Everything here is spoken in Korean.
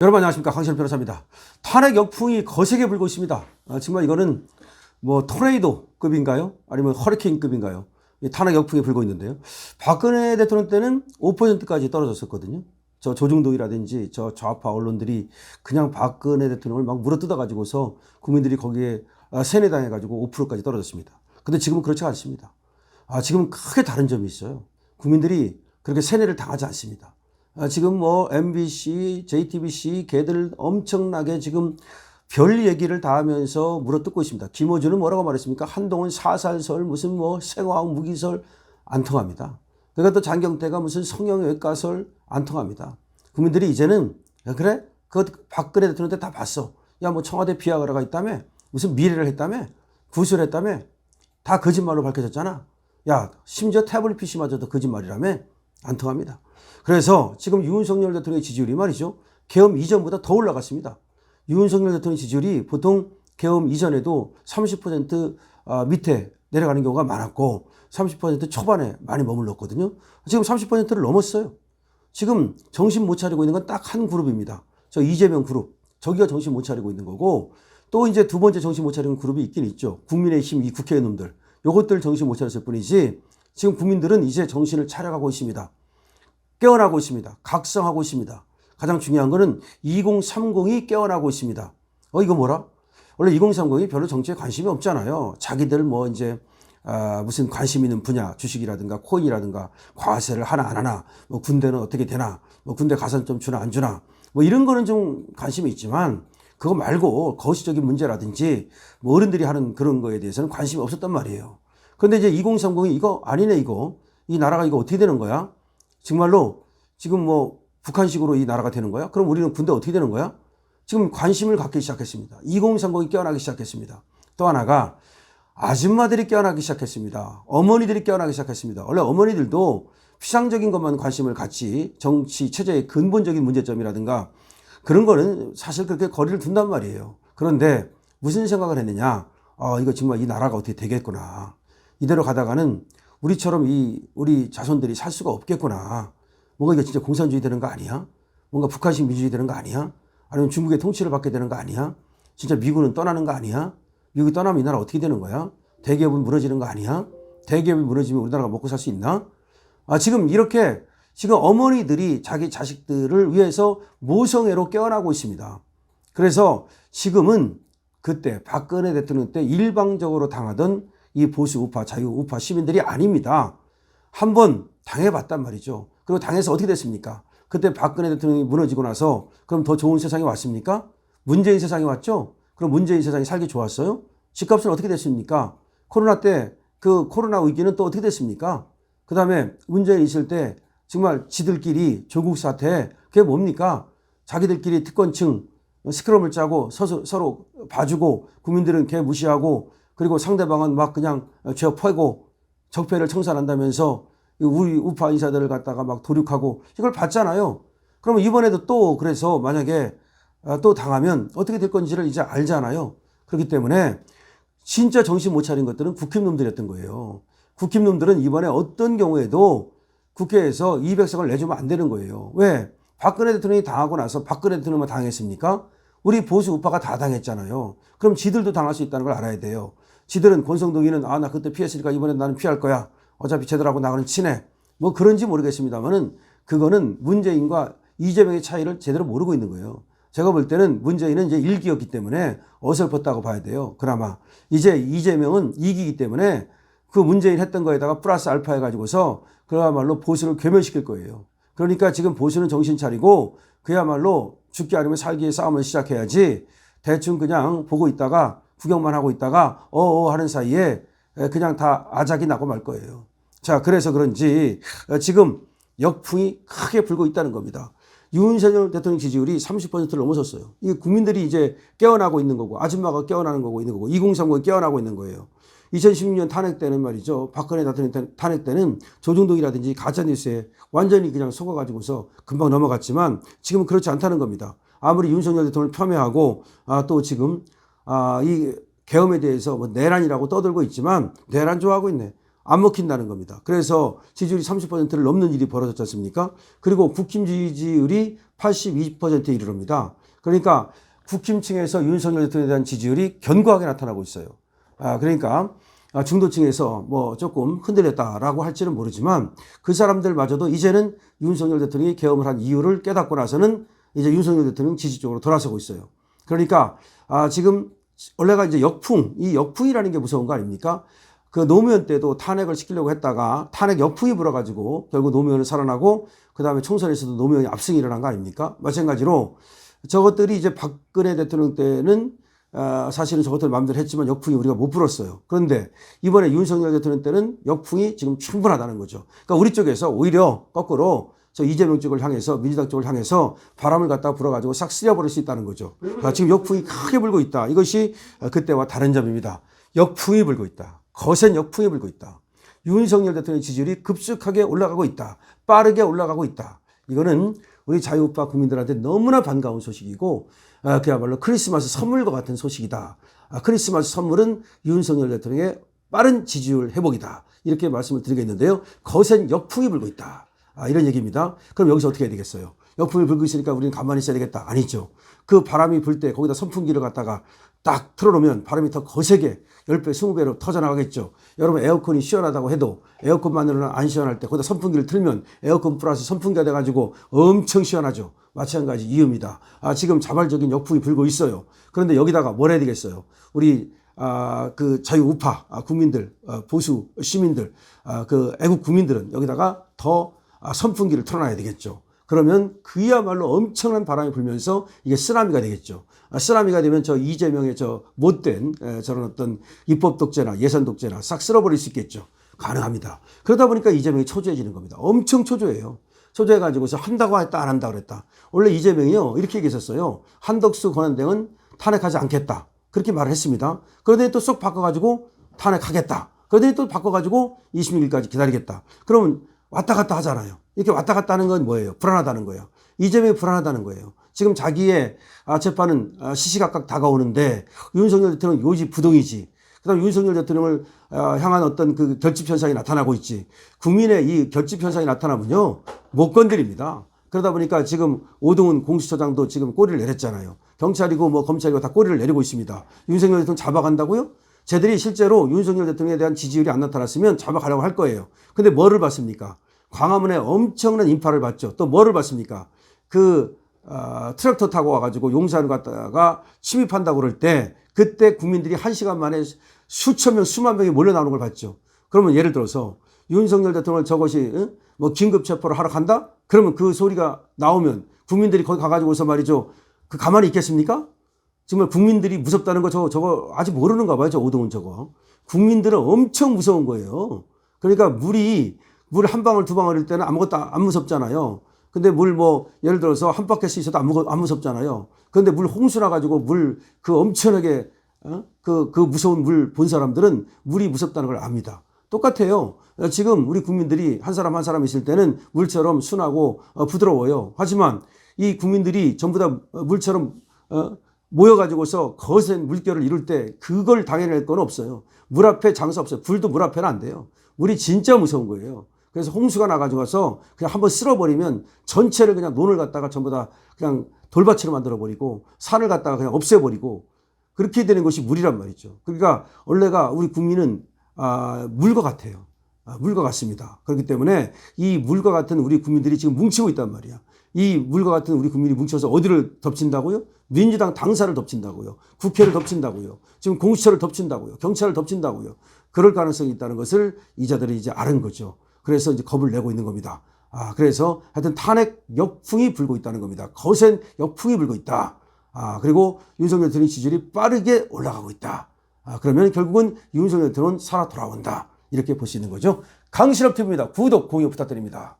여러분 안녕하십니까, 강신일 변호사입니다. 탄핵 역풍이 거세게 불고 있습니다. 정말 이거는 뭐 토네이도급인가요? 아니면 허리케인급인가요? 이 탄핵 역풍이 불고 있는데요. 박근혜 대통령 때는 5%까지 떨어졌었거든요. 저 조중동이라든지 저 좌파 언론들이 그냥 박근혜 대통령을 막 물어뜯어 가지고서 국민들이 거기에 세뇌당해 가지고 5%까지 떨어졌습니다. 근데 지금은 그렇지 않습니다. 지금은 크게 다른 점이 있어요. 국민들이 그렇게 세뇌를 당하지 않습니다. 지금 뭐 MBC, JTBC 걔들 엄청나게 지금 별 얘기를 다 하면서 물어뜯고 있습니다. 김어준은 뭐라고 말했습니까? 한동훈 사살설, 무슨 뭐 생화학 무기설 안 통합니다. 그러니까 또 장경태가 무슨 성형외과설 안 통합니다. 국민들이 이제는 그래? 그거 박근혜 대통령 때 다 봤어. 야, 뭐 청와대 비아그라가 있다며? 무슨 미래를 했다며? 구술했다며? 다 거짓말로 밝혀졌잖아. 야, 심지어 태블릿 PC마저도 거짓말이라며? 안 통합니다. 그래서 지금 윤석열 대통령의 지지율이 말이죠, 계엄 이전보다 더 올라갔습니다. 윤석열 대통령 지지율이 보통 계엄 이전에도 30% 밑에 내려가는 경우가 많았고 30% 초반에 많이 머물렀거든요. 지금 30%를 넘었어요. 지금 정신 못 차리고 있는 건 딱 한 그룹입니다. 저 이재명 그룹. 저기가 정신 못 차리고 있는 거고, 또 이제 두 번째 정신 못 차리는 그룹이 있긴 있죠. 국민의힘 이 국회의원들. 요것들 정신 못 차렸을 뿐이지 지금 국민들은 이제 정신을 차려가고 있습니다. 깨어나고 있습니다. 각성하고 있습니다. 가장 중요한 거는 2030이 깨어나고 있습니다. 이거 뭐라? 원래 2030이 별로 정치에 관심이 없잖아요. 자기들 뭐 이제 무슨 관심 있는 분야, 주식이라든가 코인이라든가 과세를 하나 안 하나, 뭐 군대는 어떻게 되나, 뭐 군대 가산 좀 주나 안 주나, 뭐 이런 거는 좀 관심이 있지만 그거 말고 거시적인 문제라든지 뭐 어른들이 하는 그런 거에 대해서는 관심이 없었단 말이에요. 그런데 이제 2030이 이거 아니네, 이거. 이 나라가 이거 어떻게 되는 거야? 정말로 지금 뭐 북한식으로 이 나라가 되는 거야? 그럼 우리는 군대 어떻게 되는 거야? 지금 관심을 갖기 시작했습니다. 2030이 깨어나기 시작했습니다. 또 하나가 아줌마들이 깨어나기 시작했습니다. 어머니들이 깨어나기 시작했습니다. 원래 어머니들도 피상적인 것만 관심을 갖지 정치 체제의 근본적인 문제점이라든가 그런 거는 사실 그렇게 거리를 둔단 말이에요. 그런데 무슨 생각을 했느냐? 이거 정말 이 나라가 어떻게 되겠구나. 이대로 가다가는 우리처럼 우리 자손들이 살 수가 없겠구나. 뭔가 이거 진짜 공산주의 되는 거 아니야? 뭔가 북한식 민주주의 되는 거 아니야? 아니면 중국의 통치를 받게 되는 거 아니야? 진짜 미국은 떠나는 거 아니야? 미국이 떠나면 이 나라 어떻게 되는 거야? 대기업은 무너지는 거 아니야? 대기업이 무너지면 우리나라가 먹고 살 수 있나? 지금 이렇게 지금 어머니들이 자기 자식들을 위해서 모성애로 깨어나고 있습니다. 그래서 지금은 그때 박근혜 대통령 때 일방적으로 당하던 이 보수 우파, 자유 우파 시민들이 아닙니다. 한번 당해봤단 말이죠. 그리고 당해서 어떻게 됐습니까? 그때 박근혜 대통령이 무너지고 나서 그럼 더 좋은 세상이 왔습니까? 문재인 세상이 왔죠? 그럼 문재인 세상이 살기 좋았어요? 집값은 어떻게 됐습니까? 코로나 때 그 코로나 위기는 또 어떻게 됐습니까? 그 다음에 문재인 있을 때 정말 지들끼리 조국 사태, 그게 뭡니까? 자기들끼리 특권층 스크럼을 짜고 서로 봐주고 국민들은 걔 무시하고 그리고 상대방은 막 그냥 죄 퍼고 적폐를 청산한다면서 우리 우파 인사들을 갖다가 막 도륙하고 이걸 봤잖아요. 그러면 이번에도 또 그래서 만약에 또 당하면 어떻게 될 건지를 이제 알잖아요. 그렇기 때문에 진짜 정신 못 차린 것들은 국힘놈들이었던 거예요. 국힘놈들은 이번에 어떤 경우에도 국회에서 200석을 내주면 안 되는 거예요. 왜? 박근혜 대통령이 당하고 나서 박근혜 대통령만 당했습니까? 우리 보수 우파가 다 당했잖아요. 그럼 지들도 당할 수 있다는 걸 알아야 돼요. 지들은 권성동이는 나 그때 피했으니까 이번엔 나는 피할 거야. 어차피 쟤들하고 나는 친해. 뭐 그런지 모르겠습니다만은 그거는 문재인과 이재명의 차이를 제대로 모르고 있는 거예요. 제가 볼 때는 문재인은 이제 1기였기 때문에 어설펐다고 봐야 돼요. 그나마 이제 이재명은 2기이기 때문에 그 문재인 했던 거에다가 플러스 알파 해가지고서 그야말로 보수를 괴멸시킬 거예요. 그러니까 지금 보수는 정신 차리고 그야말로 죽기 아니면 살기의 싸움을 시작해야지 대충 그냥 보고 있다가 구경만 하고 있다가 하는 사이에 그냥 다 아작이 나고 말 거예요. 자, 그래서 그런지 지금 역풍이 크게 불고 있다는 겁니다. 윤석열 대통령 지지율이 30%를 넘어섰어요. 이 국민들이 이제 깨어나고 있는 거고 아줌마가 깨어나는 거고 있는 거고 2030이 깨어나고 있는 거예요. 2016년 탄핵 때는 말이죠. 박근혜 대통령 탄핵 때는 조중동이라든지 가짜뉴스에 완전히 그냥 속아가지고서 금방 넘어갔지만 지금은 그렇지 않다는 겁니다. 아무리 윤석열 대통령을 폄훼하고 또 지금 이 계엄에 대해서 뭐 내란이라고 떠들고 있지만 내란 좋아하고 있네. 안 먹힌다는 겁니다. 그래서 지지율이 30%를 넘는 일이 벌어졌지 않습니까? 그리고 국힘 지지율이 82%에 이르릅니다. 그러니까 국힘층에서 윤석열 대통령에 대한 지지율이 견고하게 나타나고 있어요. 그러니까 중도층에서 뭐 조금 흔들렸다라고 할지는 모르지만 그 사람들마저도 이제는 윤석열 대통령이 계엄을 한 이유를 깨닫고 나서는 이제 윤석열 대통령 지지 쪽으로 돌아서고 있어요. 그러니까 지금 원래가 이제 역풍, 이 역풍이라는 게 무서운 거 아닙니까? 그 노무현 때도 탄핵을 시키려고 했다가 탄핵 역풍이 불어가지고 결국 노무현은 살아나고 그 다음에 총선에서도 노무현이 압승이 일어난 거 아닙니까? 마찬가지로 저것들이 이제 박근혜 대통령 때는 사실은 저것들 마음대로 했지만 역풍이 우리가 못 불었어요. 그런데 이번에 윤석열 대통령 때는 역풍이 지금 충분하다는 거죠. 그러니까 우리 쪽에서 오히려 거꾸로 저 이재명 쪽을 향해서 민주당 쪽을 향해서 바람을 갖다가 불어가지고 싹 쓸어버릴 수 있다는 거죠. 지금 역풍이 크게 불고 있다. 이것이 그때와 다른 점입니다. 역풍이 불고 있다. 거센 역풍이 불고 있다. 윤석열 대통령의 지지율이 급속하게 올라가고 있다. 빠르게 올라가고 있다. 이거는 우리 자유우파 국민들한테 너무나 반가운 소식이고 그야말로 크리스마스 선물과 같은 소식이다. 크리스마스 선물은 윤석열 대통령의 빠른 지지율 회복이다. 이렇게 말씀을 드리겠는데요. 거센 역풍이 불고 있다. 이런 얘기입니다. 그럼 여기서 어떻게 해야 되겠어요? 역풍이 불고 있으니까 우리는 가만히 있어야 되겠다. 아니죠. 그 바람이 불 때 거기다 선풍기를 갖다가 딱 틀어놓으면 바람이 더 거세게 10배, 20배로 터져나가겠죠. 여러분 에어컨이 시원하다고 해도 에어컨만으로는 안 시원할 때 거기다 선풍기를 틀면 에어컨 플러스 선풍기가 돼가지고 엄청 시원하죠. 마찬가지 이유입니다. 지금 자발적인 역풍이 불고 있어요. 그런데 여기다가 뭘 해야 되겠어요? 우리 그 자유우파 국민들, 보수 시민들, 그 애국 국민들은 여기다가 더 선풍기를 틀어놔야 되겠죠. 그러면 그야말로 엄청난 바람이 불면서 이게 쓰나미가 되겠죠. 쓰나미가 되면 저 이재명의 저 못된 저런 어떤 입법 독재나 예산 독재나 싹 쓸어버릴 수 있겠죠. 가능합니다. 그러다 보니까 이재명이 초조해지는 겁니다. 엄청 초조해요. 초조해가지고서 한다고 했다 안 한다고 그랬다. 원래 이재명이요 이렇게 얘기했었어요. 한덕수 권한대행은 탄핵하지 않겠다. 그렇게 말을 했습니다. 그러더니 또 쏙 바꿔가지고 탄핵하겠다. 그러더니 또 바꿔가지고 26일까지 기다리겠다. 그러면 왔다 갔다 하잖아요. 이렇게 왔다 갔다 하는 건 뭐예요? 불안하다는 거예요. 이재명이 불안하다는 거예요. 지금 자기의 재판은 시시각각 다가오는데 윤석열 대통령은 요지부동이지. 그다음 윤석열 대통령을 향한 어떤 그 결집 현상이 나타나고 있지. 국민의 이 결집 현상이 나타나면요 못 건드립니다. 그러다 보니까 지금 오동훈 공수처장도 지금 꼬리를 내렸잖아요. 경찰이고 뭐 검찰이고 다 꼬리를 내리고 있습니다. 윤석열 대통령 잡아간다고요? 쟤들이 실제로 윤석열 대통령에 대한 지지율이 안 나타났으면 잡아가려고 할 거예요. 근데 뭐를 봤습니까? 광화문에 엄청난 인파를 봤죠. 또 뭐를 봤습니까? 트랙터 타고 와가지고 용산을 갔다가 침입한다고 그럴 때 그때 국민들이 1시간 만에 수천 명, 수만 명이 몰려 나오는 걸 봤죠. 그러면 예를 들어서 윤석열 대통령 저것이 뭐 긴급 체포를 하러 간다? 그러면 그 소리가 나오면 국민들이 거기 가가지고서 말이죠. 그 가만히 있겠습니까? 정말 국민들이 무섭다는 거 저거 아직 모르는가 봐요. 저 오동훈 저거. 국민들은 엄청 무서운 거예요. 그러니까 물 한 방울 두 방울일 때는 아무것도 안 무섭잖아요. 근데 물 뭐 예를 들어서 한 바퀴씩 있어도 안 무섭잖아요. 그런데 물 홍수 나가지고 물 그 엄청나게 그 무서운 물 본 사람들은 물이 무섭다는 걸 압니다. 똑같아요. 지금 우리 국민들이 한 사람 한 사람 있을 때는 물처럼 순하고 부드러워요. 하지만 이 국민들이 전부 다 물처럼 모여가지고서 거센 물결을 이룰 때 그걸 당해낼 건 없어요. 물 앞에 장사 없어요. 불도 물 앞에는 안 돼요. 물이 진짜 무서운 거예요. 그래서 홍수가 나가지고서 그냥 한번 쓸어버리면 전체를 그냥 논을 갖다가 전부 다 그냥 돌밭으로 만들어버리고 산을 갖다가 그냥 없애버리고 그렇게 되는 것이 물이란 말이죠. 그러니까 원래가 우리 국민은 물과 같아요. 물과 같습니다. 그렇기 때문에 이 물과 같은 우리 국민들이 지금 뭉치고 있단 말이야. 이 물과 같은 우리 국민이 뭉쳐서 어디를 덮친다고요? 민주당 당사를 덮친다고요. 국회를 덮친다고요. 지금 공수처를 덮친다고요. 경찰을 덮친다고요. 그럴 가능성이 있다는 것을 이자들이 이제 아는 거죠. 그래서 이제 겁을 내고 있는 겁니다. 그래서 하여튼 탄핵 역풍이 불고 있다는 겁니다. 거센 역풍이 불고 있다. 그리고 윤석열 대통령 지지율이 빠르게 올라가고 있다. 그러면 결국은 윤석열 대통령은 살아 돌아온다. 이렇게 볼 수 있는 거죠. 강신업 TV입니다. 구독, 공유 부탁드립니다.